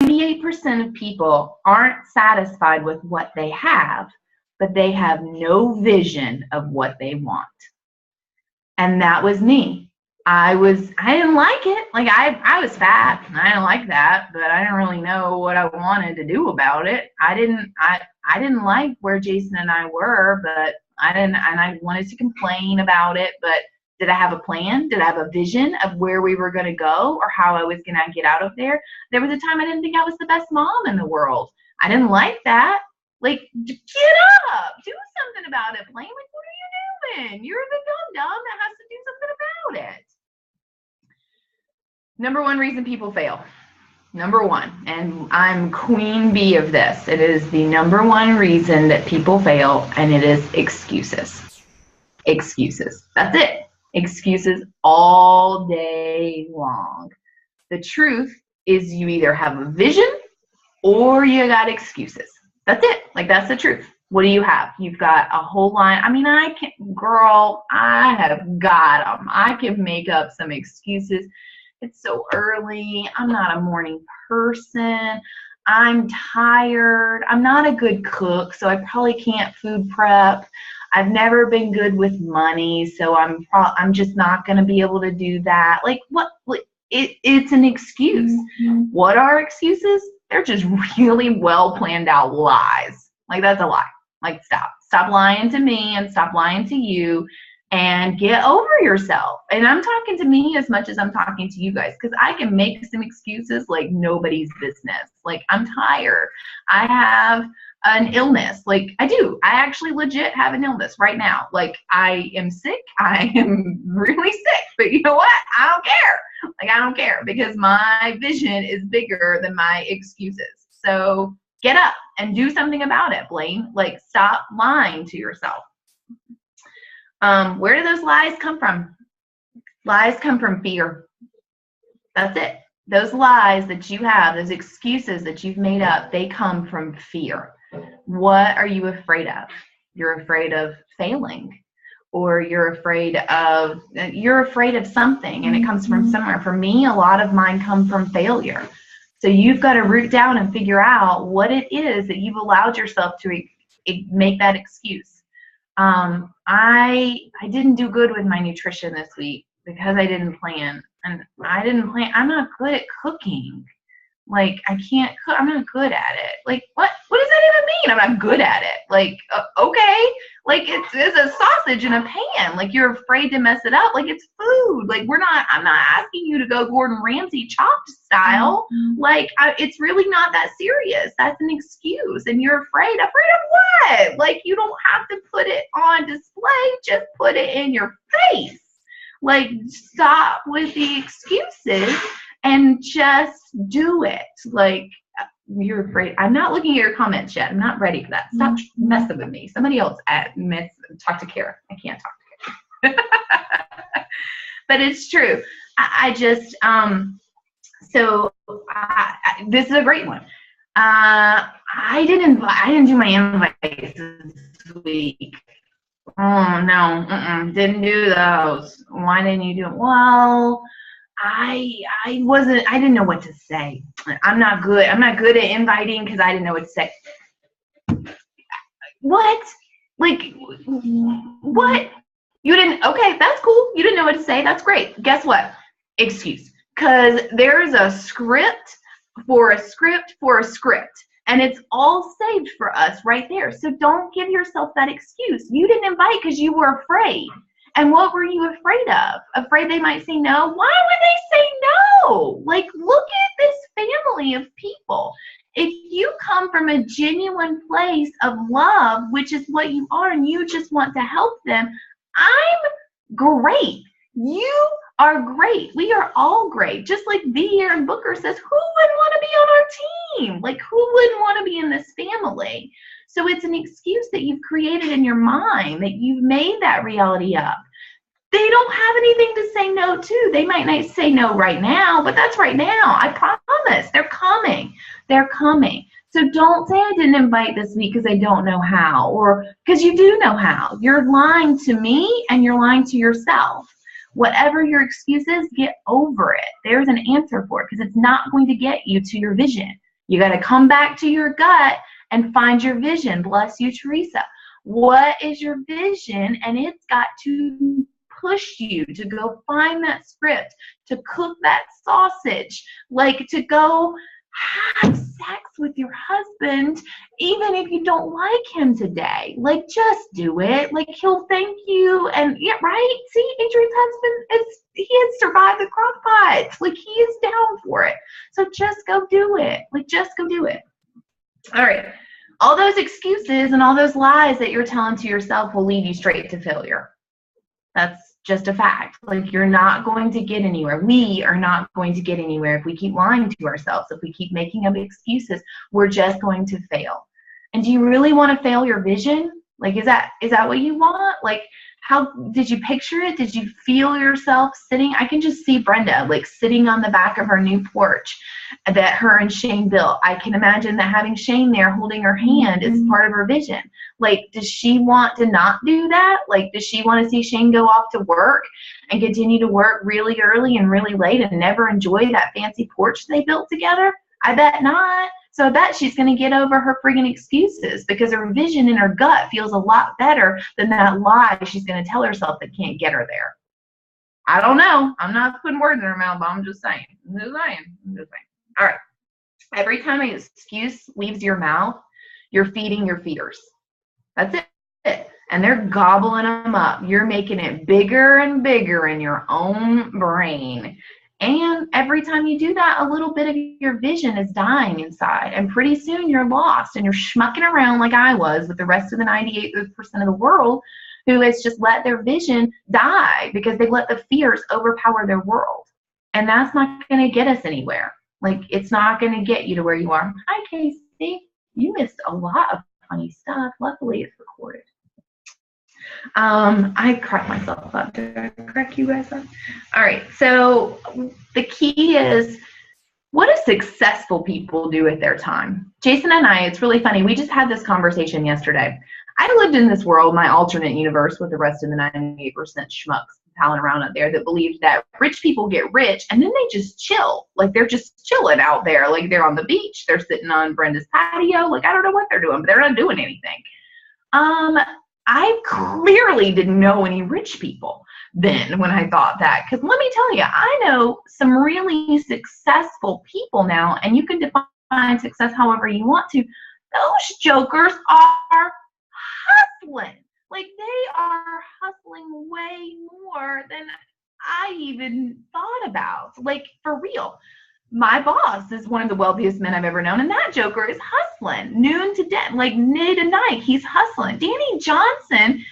98% of people aren't satisfied with what they have, but they have no vision of what they want. And that was me. I didn't like it. Like I was fat and I didn't like that, but I didn't really know what I wanted to do about it. I didn't like where Jason and I were, but and I wanted to complain about it, but did I have a plan? Did I have a vision of where we were going to go or how I was going to get out of there? There was a time I didn't think I was the best mom in the world. I didn't like that. Like, get up, do something about it, Blaine. Like, what are you doing? You're the dumb that has to do something about it. Number one reason people fail. Number one, and I'm queen bee of this. It is the number one reason that people fail, and it is excuses. Excuses. That's it. Excuses all day long. The truth is you either have a vision or you got excuses. That's it. Like, that's the truth. What do you have? You've got a whole line. I mean, I have got them. I can make up some excuses. It's so early. I'm not a morning person. I'm tired. I'm not a good cook, so I probably can't food prep. I've never been good with money, so I'm just not going to be able to do that. Like, what? It's an excuse. Mm-hmm. What are excuses? They're just really well planned out lies. Like, that's a lie. Like, stop lying to me and stop lying to you and get over yourself. And I'm talking to me as much as I'm talking to you guys, because I can make some excuses like nobody's business. Like, I'm tired. I have an illness. Like, I do. I actually legit have an illness right now. Like, I am sick. I am really sick. But you know what? I don't care. Like, I don't care because my vision is bigger than my excuses. So get up and do something about it, Blaine. Like, stop lying to yourself. Where do those lies come from? Lies come from fear. That's it. Those lies that you have, those excuses that you've made up, they come from fear. What are you afraid of? You're afraid of failing, or you're afraid of something, and it comes from somewhere. For me, a lot of mine come from failure. So you've got to root down and figure out what it is that you've allowed yourself to make that excuse. I didn't do good with my nutrition this week because I didn't plan. And I'm not good at cooking. Like, I can't cook. I'm not good at it. Like, what does that even mean? I'm not good at it. Like, okay. Like, it's a sausage in a pan. Like, you're afraid to mess it up. Like, it's food. Like, I'm not asking you to go Gordon Ramsay chopped style. Mm-hmm. Like, it's really not that serious. That's an excuse. And you're afraid. Afraid of what? Like, you don't have to put it on display. Just put it in your face. Like, stop with the excuses and just do it. Like, you're afraid. I'm not looking at your comments yet. I'm not ready for that. Stop messing with me. Somebody else talk to Kara. I can't talk to Kara. But it's true. This is a great one. I didn't do my invites this week. Oh, no, didn't do those. Why didn't you do it? Well, I didn't know what to say. I'm not good at inviting because I didn't know what to say. What? Like, what? You didn't, okay, that's cool. You didn't know what to say. That's great. Guess what? Excuse. Because there's a script for a script for a script. And it's all saved for us right there. So don't give yourself that excuse. You didn't invite because you were afraid. And what were you afraid of? Afraid they might say no? Why would they say no? Like, look at this family of people. If you come from a genuine place of love, which is what you are, and you just want to help them, I'm great. You are great. We are all great. Just like V. Aaron Booker says, who wouldn't want to be on our team? Like, who wouldn't want to be in this family? So it's an excuse that you've created in your mind, that you've made that reality up. They don't have anything to say no to. They might not say no right now, but that's right now. I promise. They're coming. They're coming. So don't say I didn't invite this week because I don't know how, or because you do know how. You're lying to me and you're lying to yourself. Whatever your excuse is, get over it. There's an answer for it because it's not going to get you to your vision. You got to come back to your gut and find your vision. Bless you, Teresa. What is your vision? And it's got to push you to go find that script, to cook that sausage, like to go have sex with your husband, even if you don't like him today. Like, just do it. Like, he'll thank you. And yeah, right? See, Adrian's husband, he has survived the crock pot. Like, he is down for it. So just go do it. Like, just go do it. All right. All those excuses and all those lies that you're telling to yourself will lead you straight to failure. That's just a fact. Like, you're not going to get anywhere. We are not going to get anywhere if we keep lying to ourselves. If we keep making up excuses, we're just going to fail. And do you really want to fail your vision? Like, is that what you want? Like, how did you picture it? Did you feel yourself sitting? I can just see Brenda like sitting on the back of her new porch that her and Shane built. I can imagine that having Shane there holding her hand is part of her vision. Like, does she want to not do that? Like, does she want to see Shane go off to work and continue to work really early and really late and never enjoy that fancy porch they built together? I bet not. So I bet she's going to get over her friggin' excuses because her vision in her gut feels a lot better than that lie she's going to tell herself that can't get her there. I don't know. I'm not putting words in her mouth, but I'm just saying. All right. Every time an excuse leaves your mouth, you're feeding your fears. That's it. And they're gobbling them up. You're making it bigger and bigger in your own brain. And every time you do that, a little bit of your vision is dying inside. And pretty soon you're lost and you're schmucking around like I was with the rest of the 98% of the world who has just let their vision die because they've let the fears overpower their world. And that's not going to get us anywhere. Like, it's not going to get you to where you are. Hi, Casey. You missed a lot of funny stuff. Luckily, it's recorded. I cracked myself up. Did I crack you guys up? All right. So the key is, what do successful people do with their time? Jason and I, it's really funny. We just had this conversation yesterday. I lived in this world, my alternate universe, with the rest of the 98% schmucks palling around out there that believed that rich people get rich and then they just chill. Like, they're just chilling out there. Like, they're on the beach. They're sitting on Brenda's patio. Like, I don't know what they're doing, but they're not doing anything. I clearly didn't know any rich people then when I thought that. Because let me tell you, I know some really successful people now, and you can define success however you want to. Those jokers are hustling. Like, they are hustling way more than I even thought about. Like, for real. My boss is one of the wealthiest men I've ever known, and that joker is hustling noon to day, like mid to night. He's hustling. Danny Johnson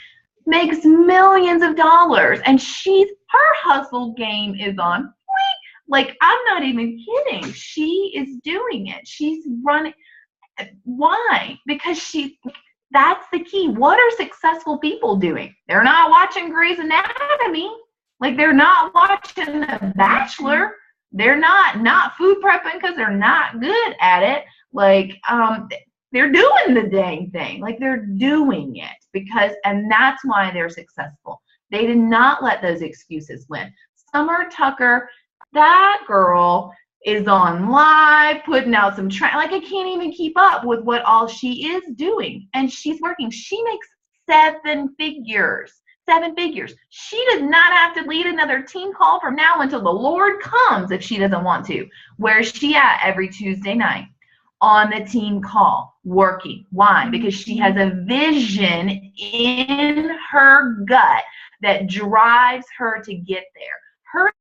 makes millions of dollars, and her hustle game is on point. Like, I'm not even kidding. She is doing it. She's running. Why? Because that's the key. What are successful people doing? They're not watching Grey's Anatomy. Like, they're not watching The Bachelor. They're not food prepping because they're not good at it. Like, they're doing the dang thing. Like, they're doing it and that's why they're successful. They did not let those excuses win. Summer Tucker, that girl is on live, putting out some like, I can't even keep up with what all she is doing. And she's working. She makes 7 figures. 7 figures. She does not have to lead another team call from now until the Lord comes if she doesn't want to. Where's she at every Tuesday night? On the team call, working. Why? Because she has a vision in her gut that drives her to get there. Her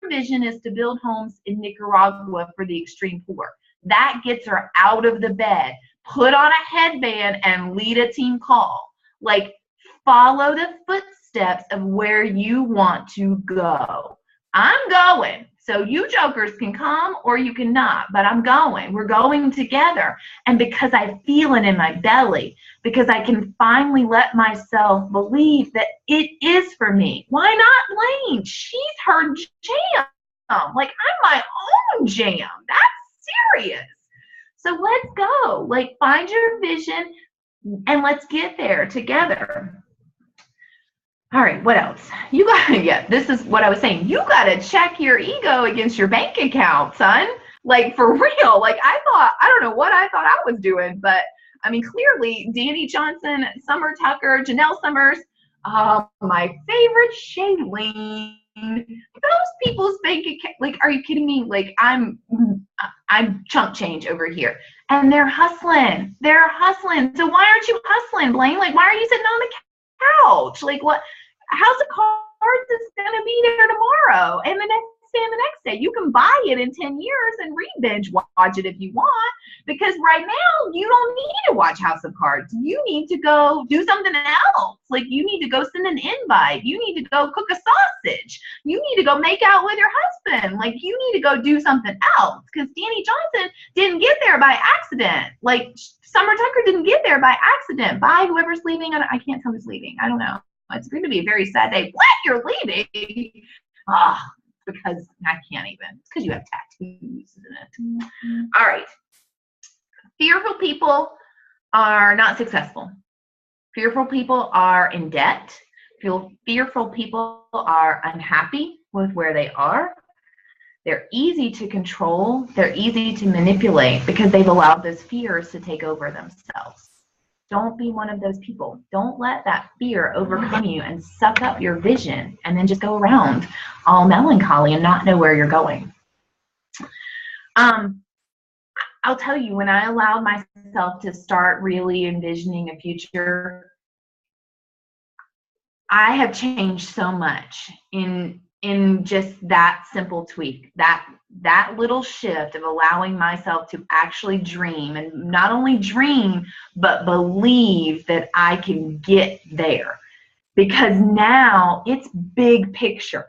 vision is to build homes in Nicaragua for the extreme poor. That gets her out of the bed, put on a headband, and lead a team call. Like, follow the footsteps of where you want to go. I'm going. So you jokers can come or you cannot, but I'm going. We're going together. And because I feel it in my belly, because I can finally let myself believe that it is for me. Why not Blaine? She's her jam. Like, I'm my own jam. That's serious. So let's go. Like, find your vision and let's get there together. All right, what else? You got to this is what I was saying. You got to check your ego against your bank account, son. Like, for real. Like, I don't know what I thought I was doing, but I mean, clearly, Danny Johnson, Summer Tucker, Janelle Summers, my favorite, Shailene. Those people's bank account, like, are you kidding me? Like, I'm chump change over here. And they're hustling. They're hustling. So why aren't you hustling, Blaine? Like, why are you sitting on the couch? Like, what? House of Cards is going to be there tomorrow. And the next day and the next day. You can buy it in 10 years and re-binge watch it if you want, because right now you don't need to watch House of Cards. You need to go do something else. Like, you need to go send an invite. You need to go cook a sausage. You need to go make out with your husband. Like, you need to go do something else, because Danny Johnson didn't get there by accident. Like, Summer Tucker didn't get there by accident. Bye, whoever's leaving. I can't tell who's leaving. I don't know. It's going to be a very sad day. What? You're leaving? Oh, because I can't even. It's because you have tattoos, isn't it? All right. Fearful people are not successful. Fearful people are in debt. Fearful people are unhappy with where they are. They're easy to control. They're easy to manipulate because they've allowed those fears to take over themselves. Don't be one of those people. Don't let that fear overcome you and suck up your vision and then just go around all melancholy and not know where you're going. I'll tell you, when I allowed myself to start really envisioning a future, I have changed so much in just that simple tweak, that little shift of allowing myself to actually dream, and not only dream, but believe that I can get there. Because now it's big picture.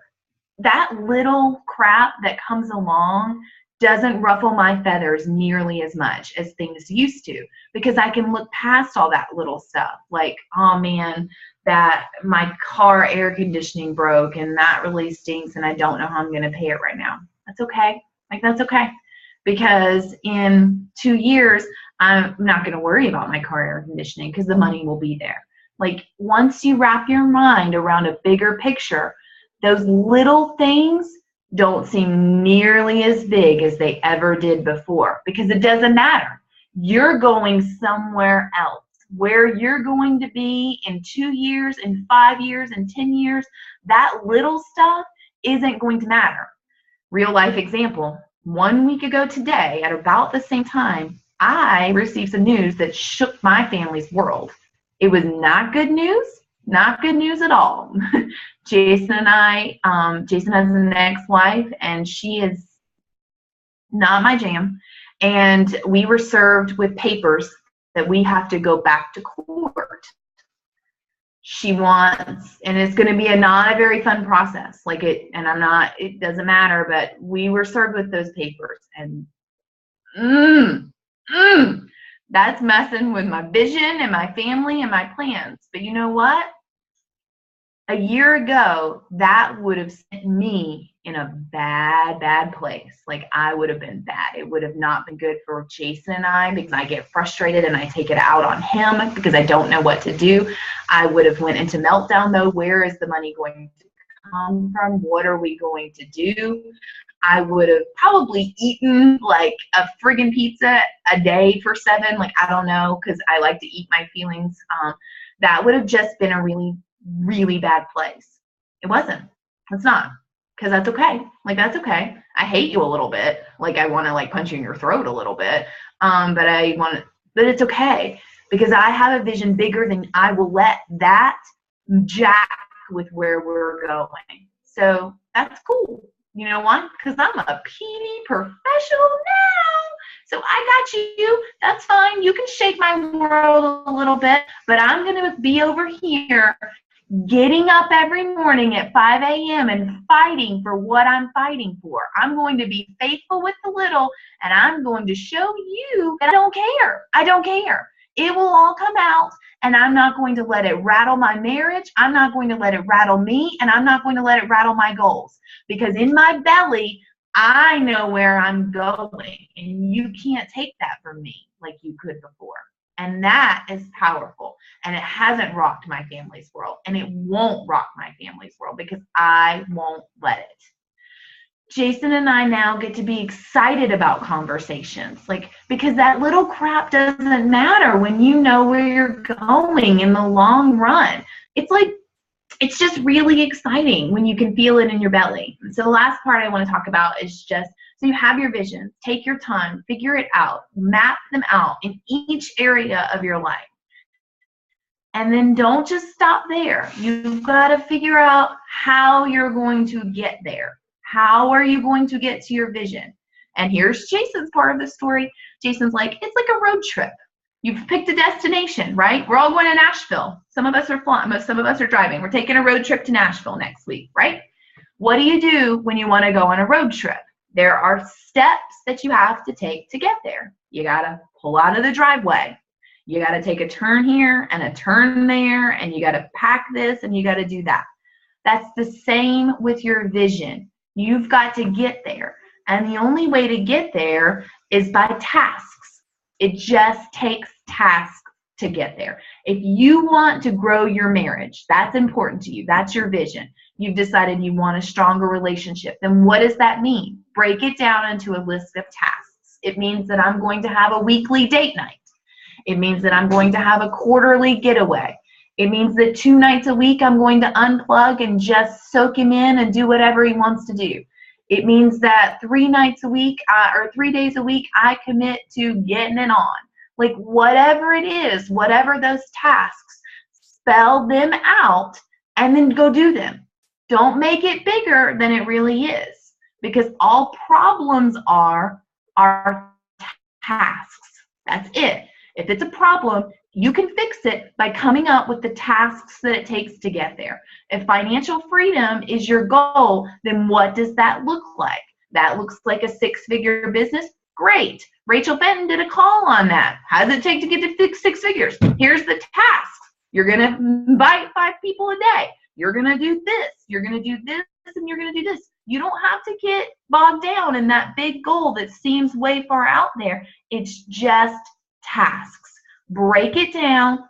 That little crap that comes along doesn't ruffle my feathers nearly as much as things used to, because I can look past all that little stuff. Like, oh man, that my car air conditioning broke and that really stinks and I don't know how I'm going to pay it right now. That's okay. Like, that's okay. Because in 2 years, I'm not going to worry about my car air conditioning because the money will be there. Like, once you wrap your mind around a bigger picture, those little things don't seem nearly as big as they ever did before, because it doesn't matter. You're going somewhere else. Where you're going to be in 2 years, in 5 years, in 10 years, that little stuff isn't going to matter. Real life example. 1 week ago today, at about the same time, I received some news that shook my family's world. It was not good news, not good news at all. Jason and I, Jason has an ex-wife, and she is not my jam. And we were served with papers that we have to go back to court. She wants, and it's going to be not a very fun process. Like, it doesn't matter, but we were served with those papers, and that's messing with my vision and my family and my plans. But you know what? A year ago, that would have sent me in a bad place. Like, I would have been bad. It would have not been good for Jason and I, because I get frustrated and I take it out on him because I don't know what to do. I would have went into meltdown mode. Where is the money going to come from? What are we going to do? I would have probably eaten like a friggin' pizza a day for 7. Like, I don't know, because I like to eat my feelings. That would have just been a really, really bad place. It wasn't. It's not. Because that's okay. Like, that's okay. I hate you a little bit. Like, I want to like punch you in your throat a little bit. But it's okay, because I have a vision bigger than I will let that jack with where we're going. So that's cool. You know why? Because I'm a PD professional now. So I got you. That's fine. You can shake my world a little bit, but I'm going to be over here getting up every morning at 5 a.m. and fighting for what I'm fighting for. I'm going to be faithful with the little, and I'm going to show you that I don't care. I don't care. It will all come out, and I'm not going to let it rattle my marriage. I'm not going to let it rattle me, and I'm not going to let it rattle my goals. Because in my belly, I know where I'm going, and you can't take that from me like you could before. And that is powerful. And it hasn't rocked my family's world. And it won't rock my family's world, because I won't let it. Jason and I now get to be excited about conversations, like, because that little crap doesn't matter when you know where you're going in the long run. It's like, it's just really exciting when you can feel it in your belly. And so the last part I want to talk about is just, so you have your vision, take your time, figure it out, map them out in each area of your life. And then don't just stop there. You've got to figure out how you're going to get there. How are you going to get to your vision? And here's Jason's part of the story. Jason's like, it's like a road trip. You've picked a destination, right? We're all going to Nashville. Some of us are flying, some of us are driving. We're taking a road trip to Nashville next week, right? What do you do when you want to go on a road trip? There are steps that you have to take to get there. You got to pull out of the driveway. You got to take a turn here and a turn there, and you got to pack this and you got to do that. That's the same with your vision. You've got to get there. And the only way to get there is by tasks. It just takes tasks to get there. If you want to grow your marriage, that's important to you. That's your vision. You've decided you want a stronger relationship. Then what does that mean? Break it down into a list of tasks. It means that I'm going to have a weekly date night. It means that I'm going to have a quarterly getaway. It means that 2 nights a week I'm going to unplug and just soak him in and do whatever he wants to do. It means that 3 nights a week or 3 days a week I commit to getting it on. Like, whatever it is, whatever those tasks, spell them out and then go do them. Don't make it bigger than it really is, because all problems are tasks. That's it. If it's a problem, you can fix it by coming up with the tasks that it takes to get there. If financial freedom is your goal, then what does that look like? That looks like a 6-figure business. Great. Rachel Fenton did a call on that. How does it take to get to 6 figures? Here's the tasks. You're going to invite 5 people a day. You're going to do this. You're going to do this, and you're going to do this. You don't have to get bogged down in that big goal that seems way far out there. It's just tasks. Break it down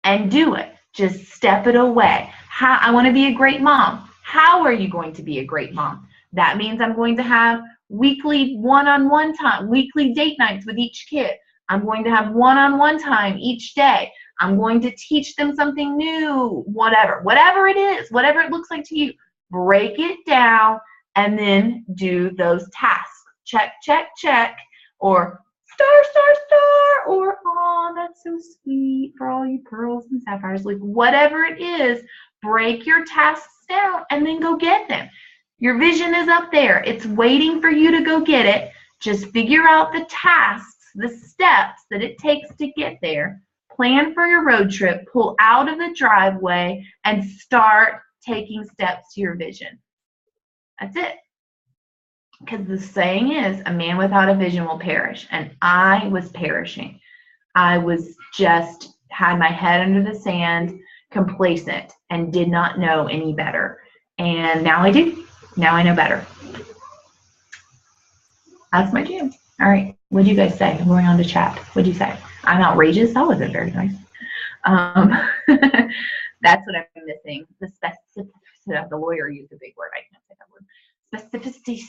and do it. Just step it away. I want to be a great mom. How are you going to be a great mom? That means I'm going to have weekly one-on-one time, weekly date nights with each kid. I'm going to have one-on-one time each day. I'm going to teach them something new, whatever it is, whatever it looks like to you. Break it down and then do those tasks. Check, check, check, or star, star, star, or oh, that's so sweet for all you pearls and sapphires. Like, whatever it is, break your tasks down and then go get them. Your vision is up there. It's waiting for you to go get it. Just figure out the tasks, the steps that it takes to get there. Plan for your road trip. Pull out of the driveway and start taking steps to your vision. That's it. Because the saying is, a man without a vision will perish. And I was perishing. I was just had my head under the sand, complacent, and did not know any better. And now I do. Now I know better. That's my jam. All right. What do you guys say? I'm going on to chat. What do you say? I'm outrageous. That wasn't very nice. That's what I'm missing. The specificity. The lawyer used a big word. I can't say that word. Specificity.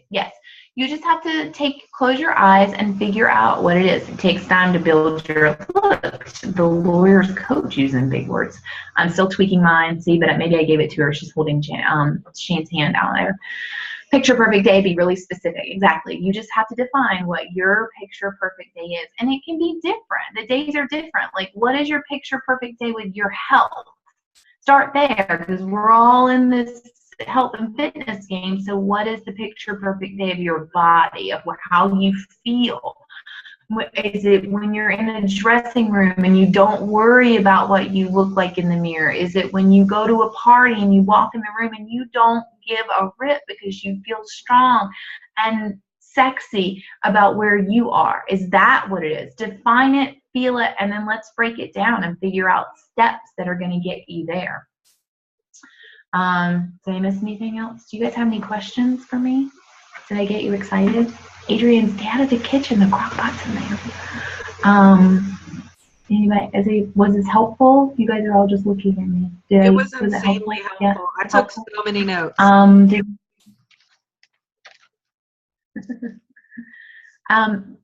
Yes. You just have to close your eyes and figure out what it is. It takes time to build your look. The lawyer's coach using big words. I'm still tweaking mine. See, but maybe I gave it to her. She's holding Shane's hand down there. Picture perfect day, be really specific. Exactly. You just have to define what your picture perfect day is. And it can be different. The days are different. Like, what is your picture perfect day with your health? Start there, because we're all in this health and fitness game. So what is the picture perfect day of your body, of how you feel? Is it when you're in a dressing room and you don't worry about what you look like in the mirror? Is it when you go to a party and you walk in the room and you don't give a rip because you feel strong and sexy about where you are? Is that what it is? Define it, feel it, and then let's break it down and figure out steps that are going to get you there. Did I miss anything else? Do you guys have any questions for me? Did I get you excited? Adrian's out of the kitchen. The crock pot's in there. Anybody? Was this helpful? You guys are all just looking at me. It was insanely helpful. Yeah, I took so many notes.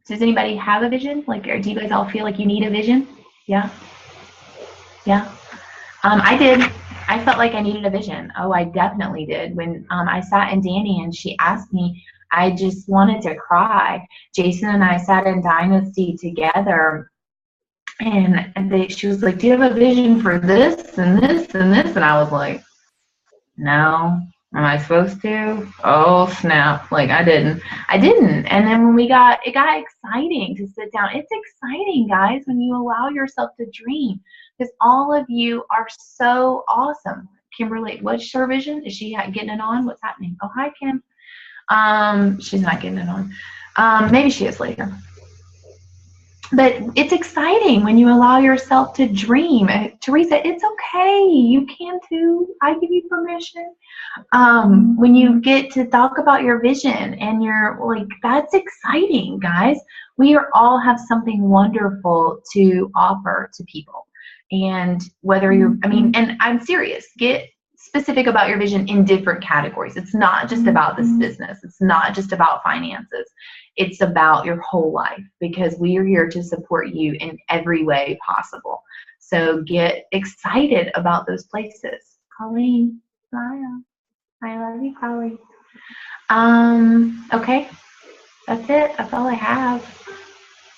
Does anybody have a vision? Like, or do you guys all feel like you need a vision? Yeah, yeah. I did. I felt like I needed a vision. Oh, I definitely did. When I sat in Danny and she asked me, I just wanted to cry. Jason and I sat in Dynasty together, and she was like, "Do you have a vision for this and this and this?" And I was like, "No." Am I supposed to? Oh snap! Like I didn't. And then when it got exciting to sit down. It's exciting, guys, when you allow yourself to dream, because all of you are so awesome. Kimberly, what's her vision? Is she getting it on? What's happening? Oh, hi, Kim. She's not getting it on. Maybe she is later. But it's exciting when you allow yourself to dream. Teresa, it's okay. You can too. I give you permission. When you get to talk about your vision and you're like, that's exciting, guys. We are all have something wonderful to offer to people. And whether you're, I mean, and I'm serious, get specific about your vision in different categories. It's not just about this business. It's not just about finances. It's about your whole life, because we are here to support you in every way possible. So get excited about those places. Colleen, smile. I love you, Colleen. Okay, that's it. That's all I have.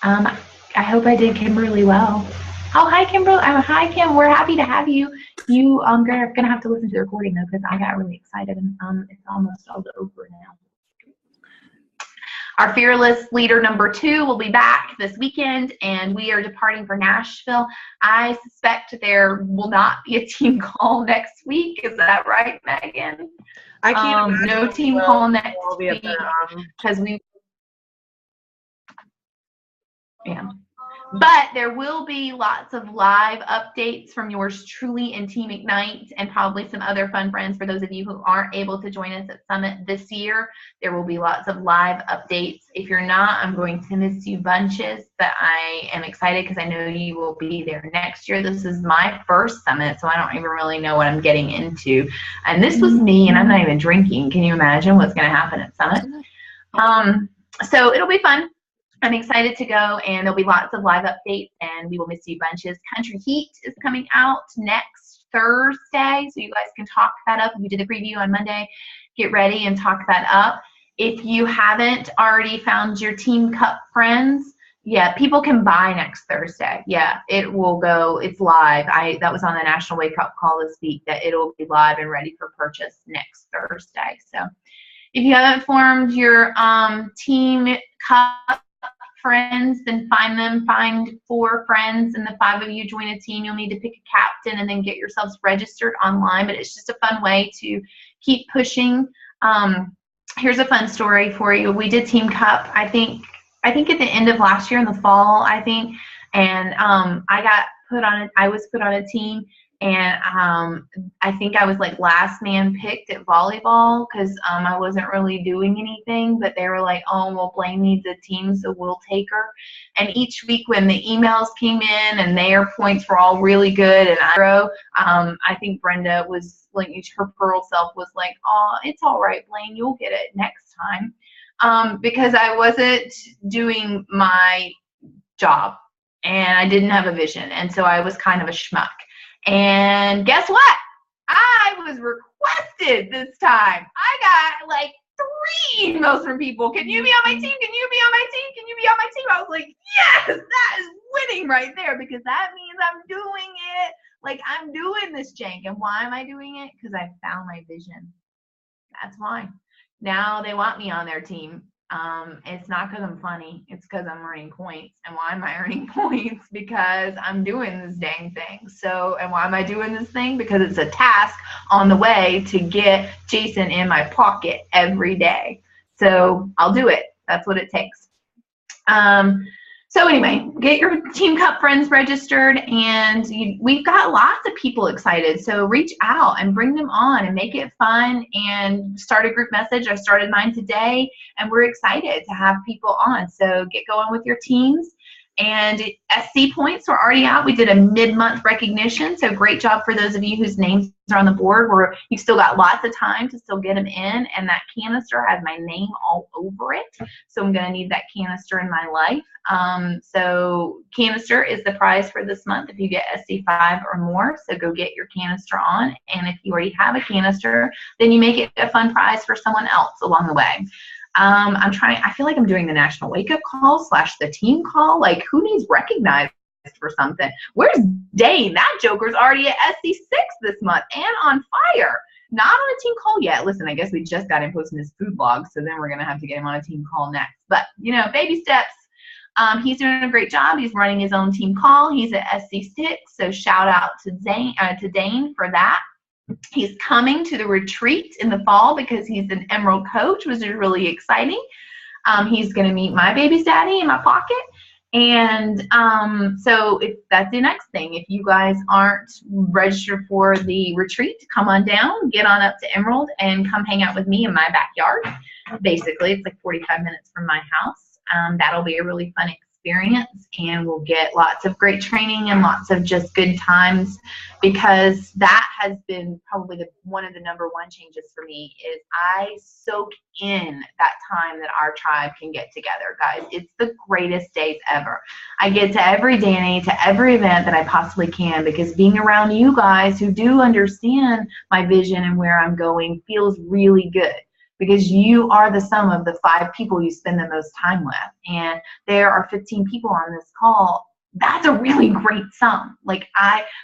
I hope I did Kimberly well. Oh, hi, Kimberly. Hi, Kim. We're happy to have you. You are gonna have to listen to the recording though, because I got really excited, and it's almost all over now. Our fearless leader number 2 will be back this weekend, and we are departing for Nashville. I suspect there will not be a team call next week. Is that right, Megan? I can't imagine. No team call next week because yeah. But there will be lots of live updates from yours truly and Team Ignite, and probably some other fun friends. For those of you who aren't able to join us at Summit this year, there will be lots of live updates. If you're not, I'm going to miss you bunches, but I am excited because I know you will be there next year. This is my first Summit, so I don't even really know what I'm getting into. And this was me, and I'm not even drinking. Can you imagine what's going to happen at Summit? So it'll be fun. I'm excited to go, and there'll be lots of live updates, and we will miss you bunches. Country Heat is coming out next Thursday, so you guys can talk that up. We did the preview on Monday. Get ready and talk that up. If you haven't already found your Team Cup friends, yeah, people can buy next Thursday. Yeah, it will go. It's live. That was on the National Wake Up Call this week, that it'll be live and ready for purchase next Thursday. So if you haven't formed your Team Cup friends, then find 4 friends, and the 5 of you join a team. You'll need to pick a captain and then get yourselves registered online, but it's just a fun way to keep pushing. Here's a fun story for you. We did Team Cup, I think at the end of last year, in the fall, I think, and I was put on a team, and I think I was like last man picked at volleyball, because I wasn't really doing anything, but they were like, oh, well, Blaine needs a team, so we'll take her. And each week when the emails came in and their points were all really good, and I think Brenda was like, her pearl self was like, oh, it's all right, Blaine, you'll get it next time, because I wasn't doing my job and I didn't have a vision, and so I was kind of a schmuck. And guess what? I was requested this time. I got like 3 emails from people. Can you be on my team? Can you be on my team? Can you be on my team? I was like, yes, that is winning right there, because that means I'm doing it. Like, I'm doing this, jank. And why am I doing it? Because I found my vision. That's why. Now they want me on their team. It's not because I'm funny. It's because I'm earning points. And why am I earning points? Because I'm doing this dang thing. So, and why am I doing this thing? Because it's a task on the way to get Jason in my pocket every day. So I'll do it. That's what it takes. So anyway, get your Team Cup friends registered, and we've got lots of people excited. So reach out and bring them on and make it fun, and start a group message. I started mine today, and we're excited to have people on. So get going with your teams. And SC points were already out. We did a mid-month recognition, so great job for those of you whose names are on the board, where you've still got lots of time to still get them in, and that canister has my name all over it, so I'm going to need that canister in my life. So canister is the prize for this month if you get SC5 or more, so go get your canister on, and if you already have a canister, then you make it a fun prize for someone else along the way. I feel like I'm doing the national wake-up call / the team call. Like, who needs recognized for something? Where's Dane? That joker's already at SC6 this month and on fire. Not on a team call yet. Listen, I guess we just got him posting his food blog, so then we're going to have to get him on a team call next. But, you know, baby steps. He's doing a great job. He's running his own team call. He's at SC6, so shout out to Dane for that. He's coming to the retreat in the fall because he's an Emerald coach, which is really exciting. He's going to meet my baby's daddy in my pocket. And so that's the next thing. If you guys aren't registered for the retreat, come on down, get on up to Emerald, and come hang out with me in my backyard. Basically, it's like 45 minutes from my house. That'll be a really fun experience, and we'll get lots of great training and lots of just good times, because that has been probably one of the #1 changes for me is I soak in that time that our tribe can get together, guys. It's the greatest days ever. I get to every day, to every event that I possibly can, because being around you guys who do understand my vision and where I'm going feels really good. Because you are the sum of the 5 people you spend the most time with. And there are 15 people on this call. That's a really great sum. Like,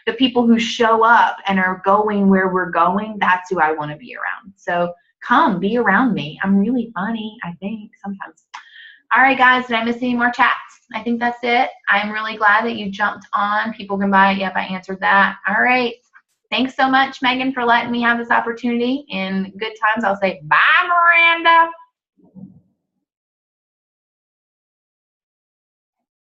the people who show up and are going where we're going, that's who I want to be around. So come, be around me. I'm really funny, I think, sometimes. All right, guys, did I miss any more chats? I think that's it. I'm really glad that you jumped on. People can buy it. Yep, I answered that. All right. Thanks so much, Megan, for letting me have this opportunity. In good times, I'll say, bye, Miranda.